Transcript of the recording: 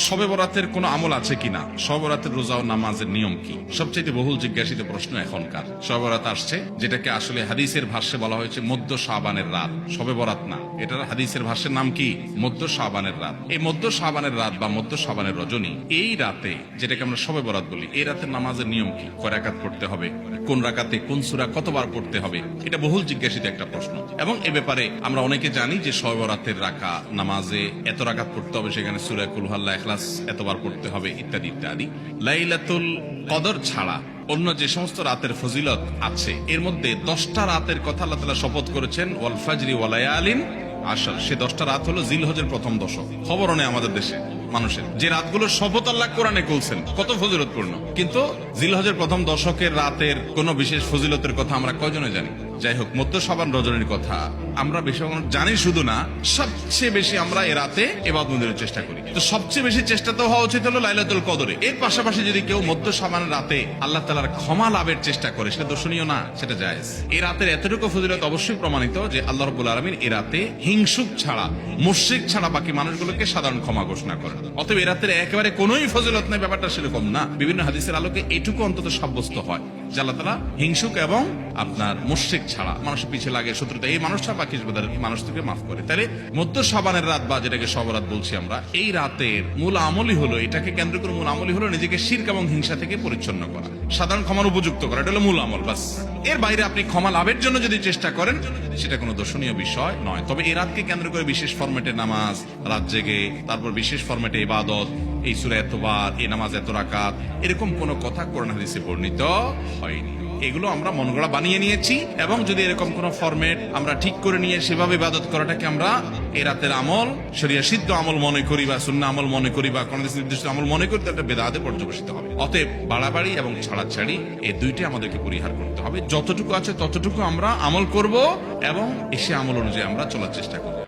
শবে বরাতের কোনো আমল আছে কিনা, শবে বরাতের রোজা ও নামাজের নিয়ম কি, সবচেয়ে বহুল জিজ্ঞাসিত প্রশ্ন এখনকার। শবে বরাত আসছে, যেটাকে আসলে হাদিসের ভাষ্যে বলা হয়েছে মধ্য শাবানের রাত, শবে বরাত না। এটার হাদিসের ভাষ্যের নাম কি? মধ্য শাবানের রাত। এই মধ্য শাবানের রাত বা মধ্য শাবানের রজনী, এই রাতে যেটাকে আমরা শবে বরাত বলি, এই রাতের নামাজের নিয়ম কি? কয় রাকাত পড়তে হবে, কোন রাকাতে কোন সূরা কতবার পড়তে হবে, এটা বহুল জিজ্ঞাসিত একটা প্রশ্ন। এবং এ ব্যাপারে আমরা অনেকে জানি যে শবে বরাতের রাকা নামাজে এত রাকাত পড়তে হবে, সেখানে সূরা কুল হুয়াল্লাহ, ইখলাস এতবার পড়তে হবে, ইত্যাদি ইত্যাদি। লাইলাতুল কদর ছাড়া অন্য যে সমস্ত রাতের ফজিলত আছে, এর মধ্যে 10টা রাতের কথা আল্লাহ তাআলা শপথ করেছেন, ওয়াল ফাজরি ওয়া লায়ালিন আশর। সে 10টা রাত হলো জিলহজের প্রথম দশক। খবরও নেই আমাদের দেশে মানুষের, যে রাতগুলোর শপথ আল্লাহ কোরআনে বলছেন, কত ফজিলতপূর্ণ, কিন্তু জিলহজের প্রথম দশকের রাতের কোন বিশেষ ফজিলতের কথা আমরা কয়জনে জানি? যাই হোক, মধ্য শাবান রজনীর কথা আমরা বেশি জানি শুধু না, সবচেয়ে বেশি আমরা এ রাতে ইবাদত বন্দেগীর চেষ্টা করি। তো সবচেয়ে বেশি চেষ্টা তো হওয়া উচিত হলো লাইলাতুল কদরে। এর পাশাপাশি যদি কেউ মধ্য শাবানের রাতে আল্লাহ তাআলার ক্ষমা লাভের চেষ্টা করে, সেটা দর্শনীয় না, সেটা জায়েজ। এই রাতের এতটুকু ফজিলত অবশ্যই প্রমাণিত যে আল্লাহ রাব্বুল আলামিন এই রাতে হিংসুক ছাড়া, মুশরিক ছাড়া বাকি মানুষগুলোকে সাধারণ ক্ষমা ঘোষণা করেন। অতএব এই রাতের একেবারে কোনোই ফজিলত নেই, ব্যাপারটা সেরকম না। বিভিন্ন হাদিসের আলোকে এইটুকু অন্তত সাব্যস্ত হয় যে আল্লাহ তাআলা হিংসুক এবং আপনার মুশরিক ছাড়া, মানুষের পিছে লাগে শত্রুতা, এই মানুষটা বাকি মানুষ থেকে মাফ করে। তাহলে মধ্য শাবানের রাত বা যেটাকে শবে বরাত বলছি আমরা, এই রাতের মূল আমলই হলো, এটাকে কেন্দ্র করে মূল আমলই হলো নিজেকে শিরক এবং হিংসা থেকে পরিচ্ছন্ন করা, সাধারণ ক্ষমার উপযুক্ত করা। এটা হলো মূল আমল, বাস। এর বাইরে আপনি ক্ষমা লাভের জন্য যদি চেষ্টা করেন, সেটা কোনো দর্শনীয় বিষয় নয়। তবে এই রাতকে কেন্দ্র করে বিশেষ ফরম্যাটে নামাজ, রাত জেগে, তারপর বিশেষ ফরম্যাটে ইবাদত, এই সূরা এতবার, এই নামাজ এত রাকাত, এরকম কোন কথা কোরআন হাদিসে বর্ণিত হয়নি। এগুলো আমরা মন গড়া বানিয়ে নিয়েছি। এবং যদি এরকম কোন ফরম্যাট আমরা ঠিক করে নিয়ে সেভাবে ইবাদত করাটাকে আমরা এই রাতের আমল, শরিয়া সিদ্ধ আমল মনে করি বা সুন্নাহ আমল মনে করি বা কোন নির্দিষ্ট আমল মনে করি, তো একটা বেদাতে পর্যবেসিত হবে। অতএব বাড়াবাড়ি এবং ছাড়াছাড়ি এই দুইটি আমাদেরকে পরিহার করতে হবে। যতটুকু আছে ততটুকু আমরা আমল করব এবং এসে আমল অনুযায়ী আমরা চলার চেষ্টা করব।